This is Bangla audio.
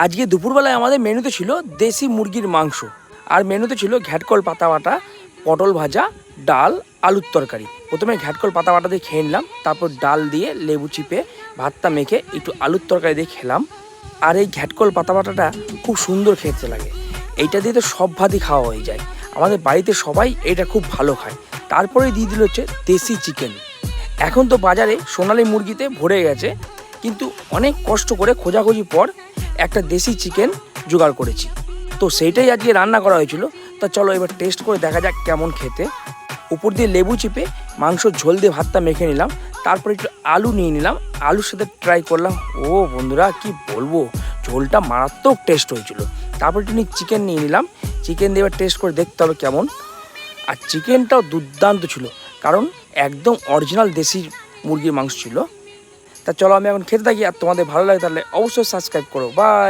আজকে দুপুরবেলায় আমাদের মেনুতে ছিল দেশি মুরগির মাংস, আর মেনুতে ছিল ঘ্যাটকল পাতা বাটা, পটল ভাজা, ডাল, আলুর তরকারি। প্রথমে ঘ্যাটকল পাতা বাটা দিয়ে খেয়ে নিলাম, তারপর ডাল দিয়ে লেবু চিপে ভাতটা মেখে একটু আলুর তরকারি দিয়ে খেলাম। আর এই ঘ্যাটকল পাতা বাটাটা খুব সুন্দর খেতে লাগে, এইটা দিয়ে তো সব ভাতই খাওয়া হয়ে যায়। আমাদের বাড়িতে সবাই এটা খুব ভালো খায়। তারপরে দিয়ে দিল হচ্ছে দেশি চিকেন। এখন তো বাজারে সোনালি মুরগিতে ভরে গেছে, কিন্তু অনেক কষ্ট করে খোঁজাখুঁজি পর একটা দেশি চিকেন জোগাড় করেছি। তো সেইটাই আজকে রান্না করা হয়েছিল। তা চলো এবার টেস্ট করে দেখা যাক কেমন খেতে। উপর দিয়ে লেবু চিপে মাংসর ঝোল দিয়ে ভাতটা মেখে নিলাম, তারপর একটু আলু নিয়ে নিলাম, আলুর সাথে ট্রাই করলাম। ও বন্ধুরা কি বলবো, ঝোলটা মারাত্মক টেস্ট হয়েছিল। তারপর একটু চিকেন নিয়ে নিলাম, চিকেন দিয়ে এবার টেস্ট করে দেখতে হবে কেমন। আর চিকেনটাও দুর্দান্ত ছিল, কারণ একদম অরিজিনাল দেশি মুরগির মাংস ছিল। তা চলো আমি এখন খেতে থাকি, আর তোমাদের ভালো লাগে তাহলে অবশ্যই সাবস্ক্রাইব করো। বাই।